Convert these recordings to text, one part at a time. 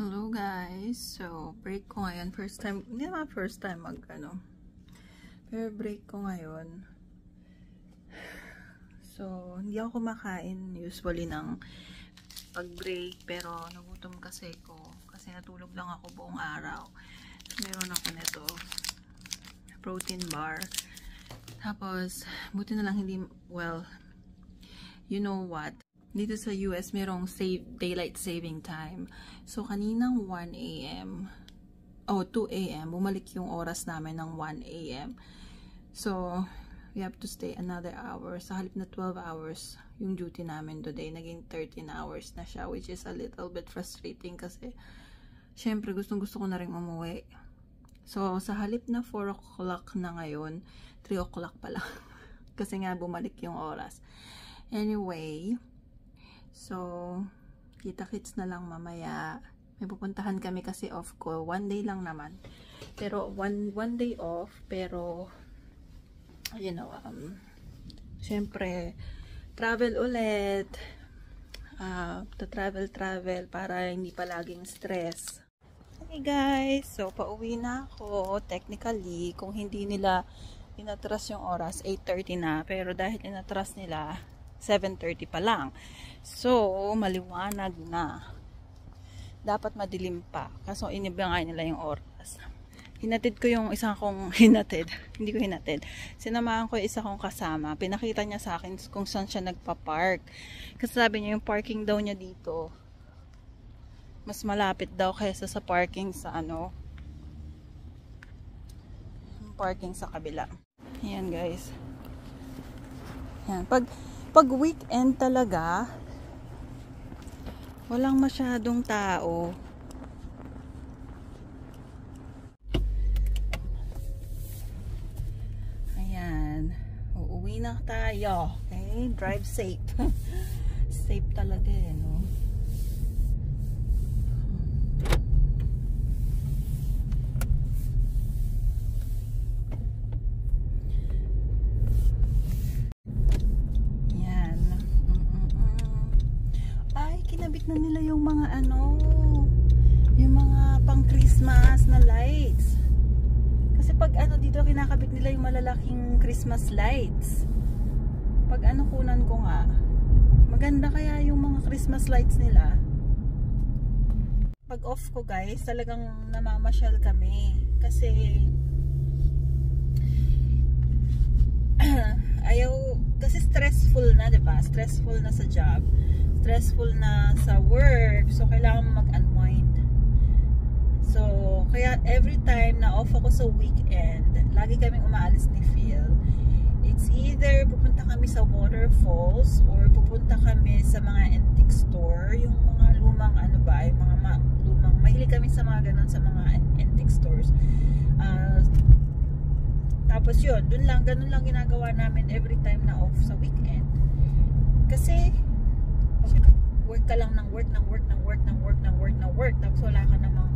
Hello guys, so break ko ngayon, first time, hindi naman first time pero break ko ngayon. So hindi ako kumakain usually ng pag break, pero nagutom kasi natulog lang ako buong araw. Meron ako nito protein bar, tapos buti na lang hindi, well, you know what, dito sa US, merong daylight saving time. So, kaninang 1 AM, 2 AM, bumalik yung oras namin ng 1 AM. So, we have to stay another hour. Sa halip na 12 hours, yung duty namin today, naging 13 hours na siya, which is a little bit frustrating kasi, syempre, gustong-gusto ko na rin umuwi. So, sa halip na 4 o'clock na ngayon, 3 o'clock pala. Kasi nga, bumalik yung oras. Anyway, so, kita-kits na lang mamaya. May pupuntahan kami kasi off ko. 1 day lang naman. Pero, one day off. Pero, you know, syempre, travel ulit. Travel para hindi palaging stress. Hey guys, so, pauwi na ako. Technically, kung hindi nila inatras yung oras, 8:30 na. Pero dahil inatras nila, 7:30 pa lang. So, maliwanag na. Dapat madilim pa. Kaso, inibangay nila yung oras. Hinatid ko yung isa kong Hindi ko hinatid. Sinamahan ko yung isa kong kasama. Pinakita niya sa akin kung saan siya nagpa-park. Kasi sabi niya yung parking daw niya dito, mas malapit daw kaysa sa parking sa parking sa kabila. Ayan guys. Ayan. Pag weekend talaga, walang masyadong tao. Ayan. Uuwi na tayo. Okay? Drive safe. Safe talaga no? Kinabit na nila yung mga yung mga pang Christmas na lights. Kasi pag dito kinakabit nila yung malalaking Christmas lights. Pag kunan ko nga, maganda kaya yung mga Christmas lights nila. Pag off ko guys, talagang namamasyal kami. Kasi kasi stressful na, diba? Stressful na sa job. Stressful na sa work, so kailangan mag-unwind. So, kaya every time na off ako sa weekend, lagi kaming umaalis ni Phil. It's either pupunta kami sa waterfalls or pupunta kami sa mga antique store, yung mga lumang yung mga lumang, mahilig kami sa mga ganun, sa mga antique stores. Tapos yun, ganun lang ginagawa namin every time na off sa weekend. Kasi work ka lang ng work, tapos wala ka namang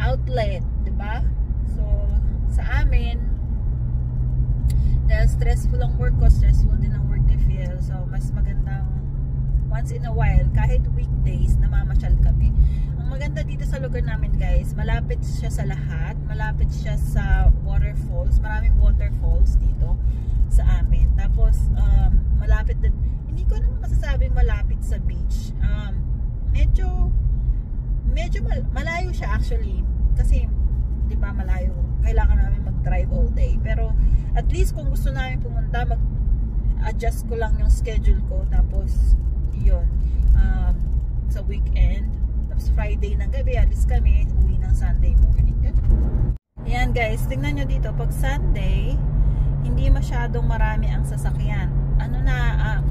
outlet, diba? So, sa amin, dahil stressful ang work ko, stressful din ang work ni Phil, so mas magandang once in a while, kahit weekdays, namamasyal kami. Ang maganda dito sa lugar namin guys, malapit siya sa lahat, malapit siya sa waterfalls, maraming waterfalls dito sa amin. Tapos, malapit din, hindi ko naman masasabing malapit sa beach. Medyo malayo siya actually. Kasi, di ba malayo, kailangan namin mag-drive all day. Pero, at least kung gusto namin pumunta, mag-adjust ko lang yung schedule ko. Tapos, yun, sa weekend. Tapos, Friday ng gabi, alis kami, uwi ng Sunday morning. Ayan guys, tingnan nyo dito, pag Sunday, hindi masyadong marami ang sasakyan.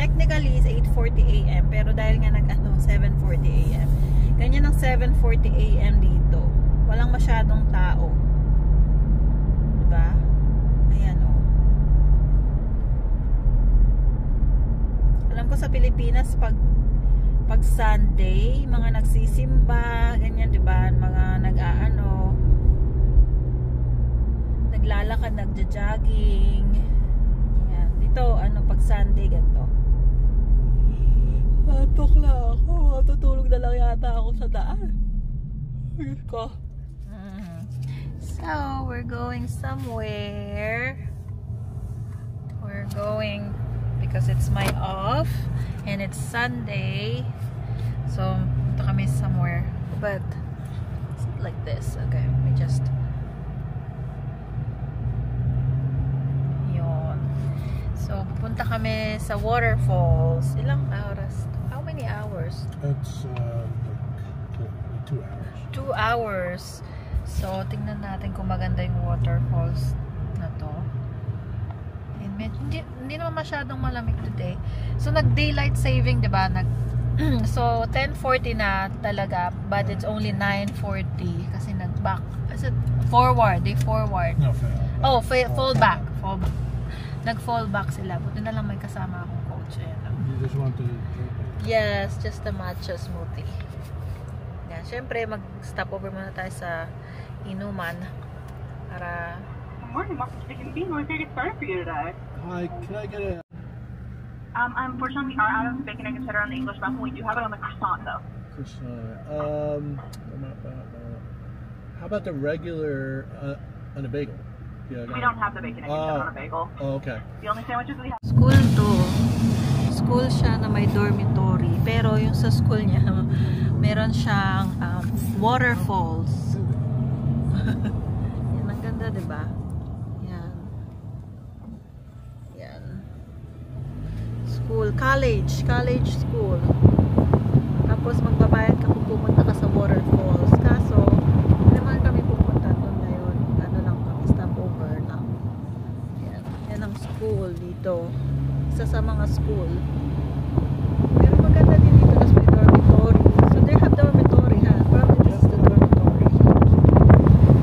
Technically is 8:40 AM, pero dahil nga 7:40 AM. Ganyan ang 7:40 AM dito. Walang masyadong tao. Diba? Ayan Alam ko sa Pilipinas pag Sunday, mga nagsisimba, ganyan, diba? Mga naglalakad, nagja-jogging. Ayan. Dito, pag Sunday, ganito. Matok lang ako. Matutulog na lang yata ako sa daan. So, we're going somewhere. We're going because it's my off and it's Sunday. So, punta kami somewhere. But, it's not like this. Okay, let me just... Yun. So, pupunta kami sa waterfalls. Ilang oras? How many hours? It's like 2 hours. 2 hours. So, tingnan natin kung maganda yung waterfalls na to. And hindi naman masyadong malamig today. So, nag-daylight saving, diba? So, 10:40 na talaga, but it's only 9:40 kasi nag-back. Is it forward? They forward. No, fall back. Nag-fall back sila. Buti na lang may kasama akong coach. You just want to drink it? Yes, just a matcha smoothie. Yan, syempre mag-stop over muna tayo sa inuman para... Good morning, Mark speaking. We're here to get started for you today. Hi, can I get a... Unfortunately, we are out of bacon and cheddar on the English muffin. We do have it on the croissant, though. croissant? How about the regular on a bagel? Yeah, We don't have the bacon and cheddar on a bagel. Oh, okay. The only sandwiches we have. School to. School siya na may dormitory. Pero yung sa school niya, meron siyang waterfalls. Yan, ang ganda, diba? Yan. Yan. School, college school. Tapos magbabayad ka kung pumunta ka sa waterfalls. Kaso, hindi naman kami pupunta doon ngayon. Ano lang kami, stopover lang. Yan. Yan ang school dito. Isa sa mga school. Pero maganda din dito kasi may dormitory. So they have dormitory, ha? Probably this is the dormitory.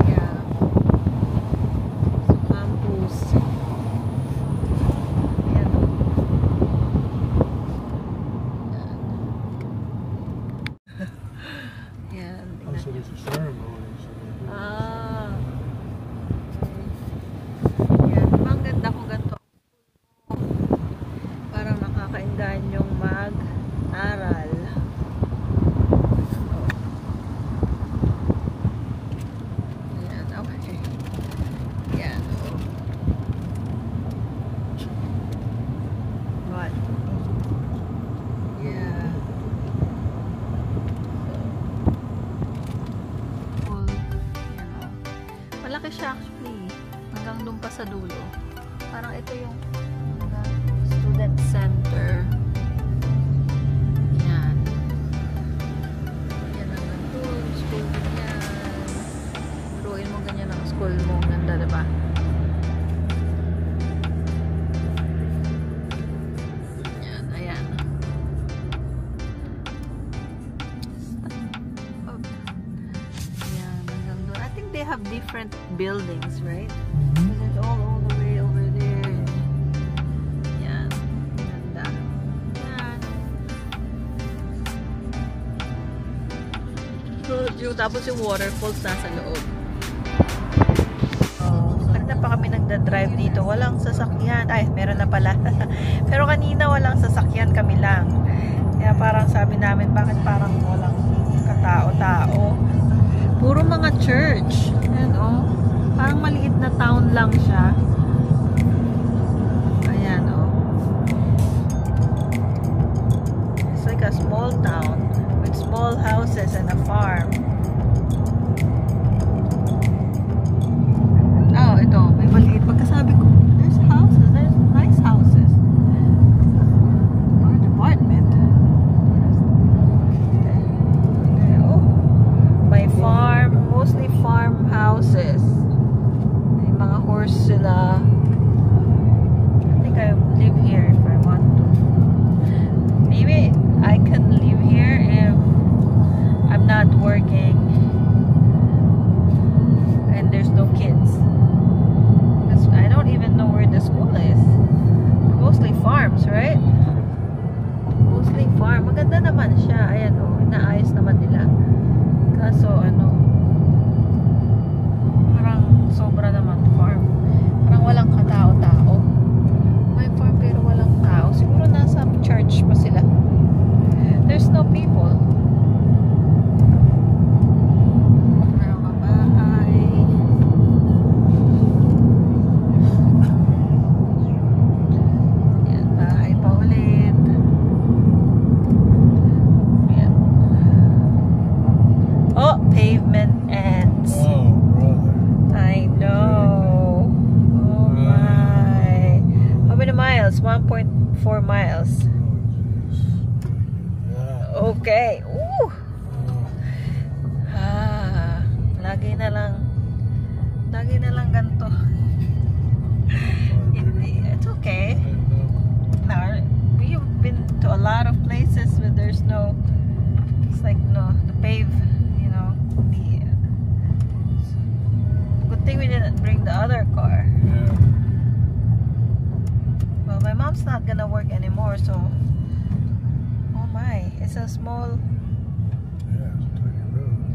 Yeah. So campus. Ayan. Ayan. Oh, so there's a ceremony. Ah. Yan. Ang ganda kung ganito. Parang nakakaindahan yung mag-aral. Yan. Okay. Yan. What? Yeah. Cool. Yan o. Malaki siya actually. Hanggang doon pa sa dulo. Parang ito yung student center. Yan. Yan ang nandun. School din yan. Ruin mo ganyan ang school mo. Ganda, diba? Yan. Ayan. Stop. Yan. Hanggang doon. I think they have different buildings, right? Because it's all the way over there. Yan. Ganda. Yan. Tapos yung waterfalls nasa loob. Kanina pa kami nagda-drive dito. Walang sasakyan. Ay, meron na pala. Pero kanina walang sasakyan, kami lang. Kaya parang sabi namin, bakit parang walang katao-tao? Puro mga church. Ayan, oh. Parang maliit na town lang siya. Ayan, oh. It's like a small town with small houses and a farm. Oh, ito. May maliit. Pagkasabi ko, there's houses. There's nice houses. Or apartment. Oh. May farm. Mostly farmhouses. May mga horse sila. I think I live here if I want to. Maybe I can live here if I'm not working and there's no kids. I don't even know where the school is. Mostly farms, right? Mostly farm. Maganda naman siya. Ayan, oh. Inaayos naman nila. Kaso, ano, parang sobra naman farm. Parang walang katao-tao. May farm pero walang tao. Siguro nasa church pa sila. There's no people. okay. Ooh. Lagi na lang ganito. It's okay. Now, we've been to a lot of places where there's no, it's like no, the pave, you know. Good thing we didn't bring the other car. Yeah. Well, my mom's not gonna work anymore, so oh my, it's a small, Yeah,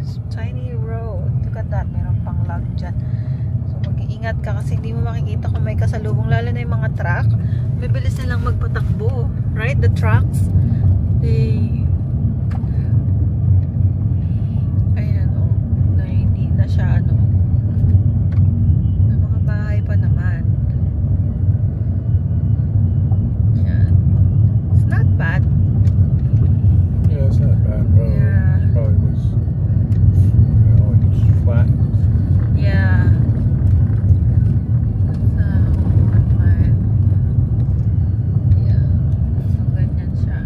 it's a tiny road. tiny road. Look at that, meron pang lag dyan. So mag-iingat ka kasi hindi mo makikita kung may kasalubong, lalo na yung mga truck. Bibilis na lang magpatakbo, right? The trucks, ayan o, na hindi na siya ano, may mga bahay pa naman. Yan, it's not bad. Yeah, it's not a bad road. Yeah. It probably was, like it's flat. Yeah. So, fine. Yeah. So, ganyan siya.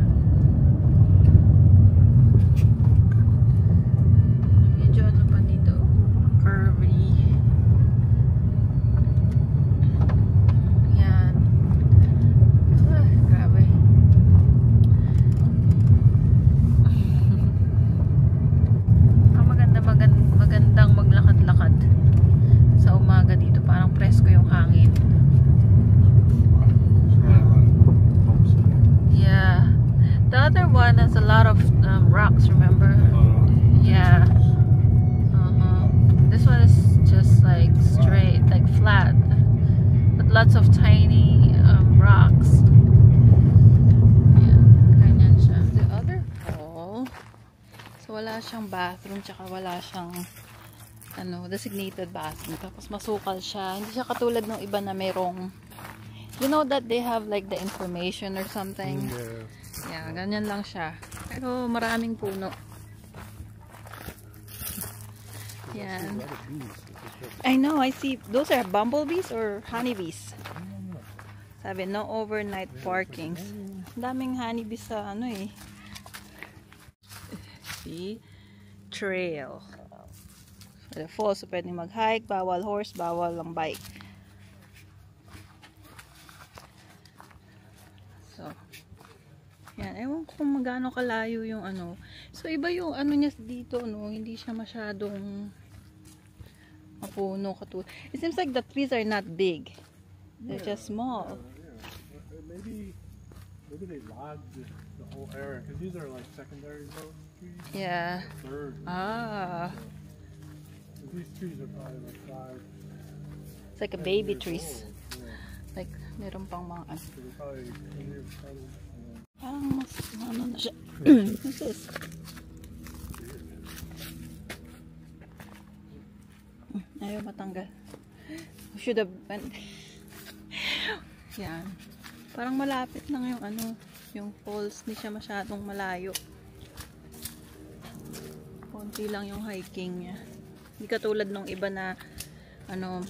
Medyo ano pa dito? Curvy. Yan. Grabe. Magandang maglakad-lakad sa umaga dito, parang presko yung hangin. Yeah, the other one has a lot of rocks, remember? Yeah. This one is just like straight, like flat, but lots of tiny rocks. Yeah, ganyan siya. The other hall, so wala siyang bathroom, tsaka wala siyang ano, designated bathroom. Tapos masukal siya. Hindi siya katulad ng iba na merong, you know that they have like the information or something. Yeah, ganyan lang siya. Pero maraming puno. Yan. I know, I see. Those are bumblebees or honeybees? Sabi, no overnight parkings. Daming honeybees sa ano eh. See? Trail. The falls, so pwedeng mag-hike, bawal horse, bawal ang bike. So, yan. Ewan ko kung magano kalayo yung ano. So, iba yung ano niya dito, no? Hindi siya masyadong mapuno katulad. It seems like the trees are not big. They're just small. Maybe they logged the whole area, because these are like secondary growth trees. Yeah. Third. Ah. These trees are probably like 5. It's like a baby years trees. old. Yeah. Like, meron pang mga ano. So they're probably 10 years old. Parang mas, ano na siya. What's this? Ayaw matanggal. We should have went. Yan. Parang malapit lang yung ano, yung falls. Hindi siya masyadong malayo. Konti lang yung hiking niya. Hindi katulad nung iba na ano,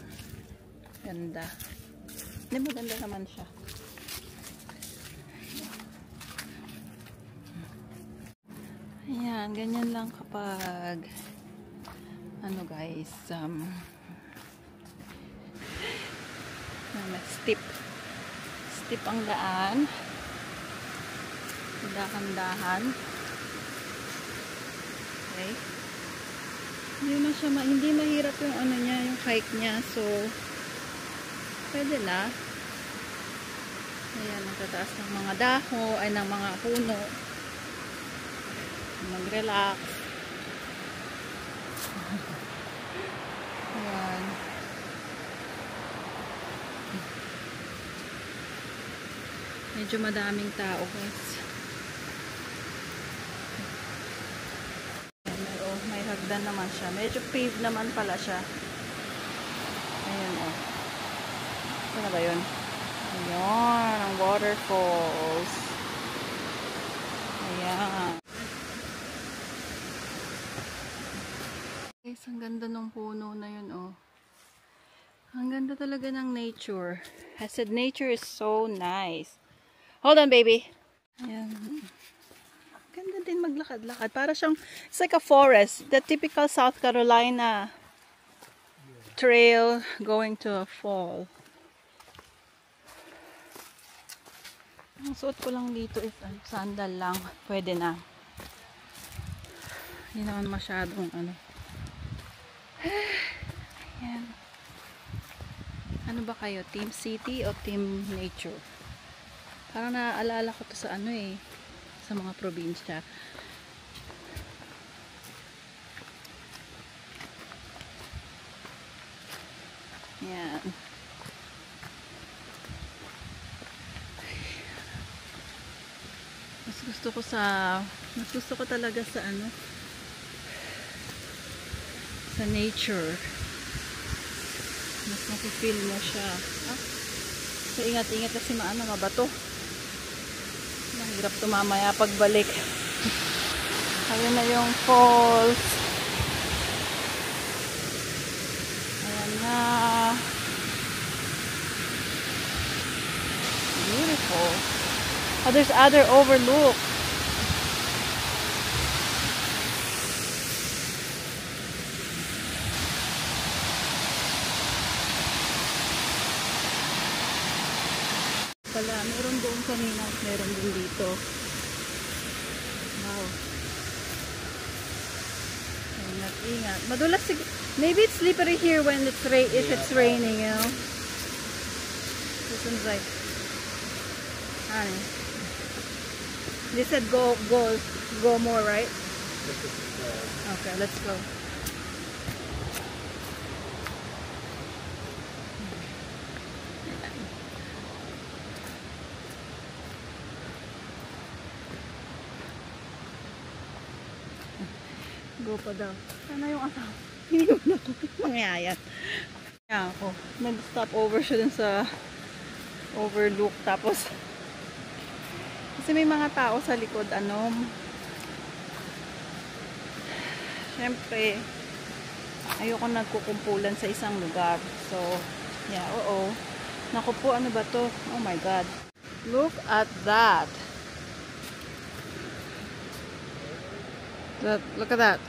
ganda. Hindi, maganda naman siya. Ayan, ganyan lang kapag ano guys, steep ang daan, dahan-dahan. Okay, hindi mahirap yung ano niya, yung hike niya, so pwede na. Ayan, ang tataas ng mga dahon ay ng mga puno, mag-relax. Ayan. Medyo madaming tao guys. May hagdan naman siya. Medyo paved naman pala siya. Ayan o. Ito na ba yun? Ayan, ang waterfalls. Ayan. Guys, ang ganda ng puno na yun oh. Ang ganda talaga ng nature. I said nature is so nice. Hold on, baby. Ayan. Ganda din maglakad-lakad. Para siyang, it's like a forest. The typical South Carolina trail going to a fall. Ang suot ko lang dito is sandal lang. Pwede na. Hindi naman masyadong ano. Ayan. Ano ba kayo? Team City o Team Nature? Parang naaalala ko to sa ano eh. Sa mga probinsya. Yan. Mas gusto ko talaga sa ano, sa nature. Mas napifeel mo siya. So ingat-ingat kasi mabato. Mahirap to mamaya pagbalik. Ayun na yung falls. Ayan na. Beautiful. Oh, there's other overlook. Pala, meron doon kanina, meron din dito. Wow. Ingat. Madulas maybe it's slippery here when it's if it's raining, you know. This one's like they said go more, right? Okay, let's go. Go pa daw. Sana yung asawa. Hindi mo na ako mangyayat. Kaya ako. Nag-stop over siya dun sa overlook. Tapos, kasi may mga tao sa likod. Siyempre, ayoko nagkukumpulan sa isang lugar. So, yeah, oo. Naku po, ano ba to? Oh my God. Look at that. Look at that.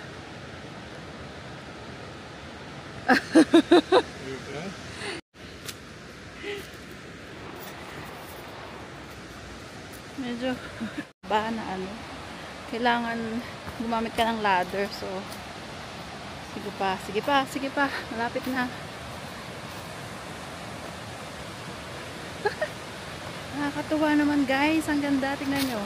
Medyo ba na kailangan gumamit ka ng ladder, so sige pa, malapit na. Nakakatuwa naman guys, ang ganda, tingnan nyo.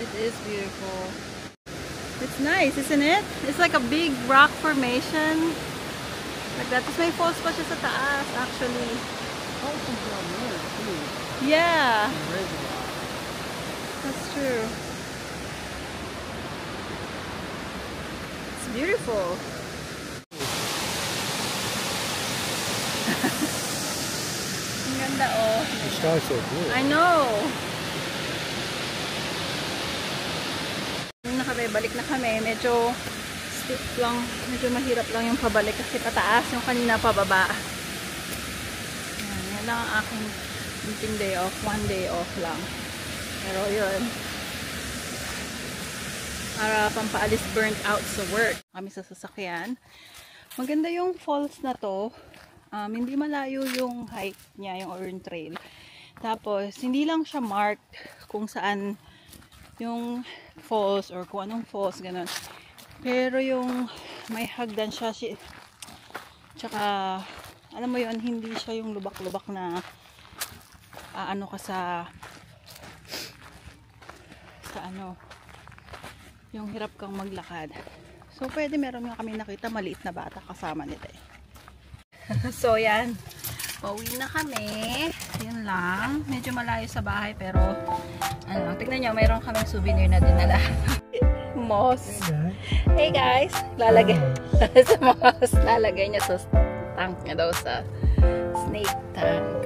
It is beautiful. It's nice, isn't it? It's like a big rock formation. Like that. Tapos may falls pa siya sa taas, actually. Oh, comes down there, too. Yeah. That's true. It's beautiful. Ang ganda, oh. The sky's so blue. I know. Balik na kami, medyo steep lang, medyo mahirap lang yung pabalik kasi pataas, yung kanina pababa. Yan lang ang aking meeting day off, 1 day off lang. Pero yun, para pampaalis burnt out sa work. Kami sa sasakyan. Maganda yung falls na to. Hindi malayo yung hike niya, yung Orange Trail. Tapos, hindi lang siya marked kung saan yung falls or kung anong falls, ganun. Pero yung may hagdan siya, tsaka alam mo yun, hindi siya yung lubak-lubak na ano ka sa yung hirap kang maglakad. So pwede, meron nga kami nakita maliit na bata kasama nila eh. So yan, pauwi na kami. Yan lang, medyo malayo sa bahay pero tignan nyo, mayroon kaming souvenir na dinala. Moss. Hey guys, lalagay sa moss, lalagay niya sa tank niya daw, sa snake tank.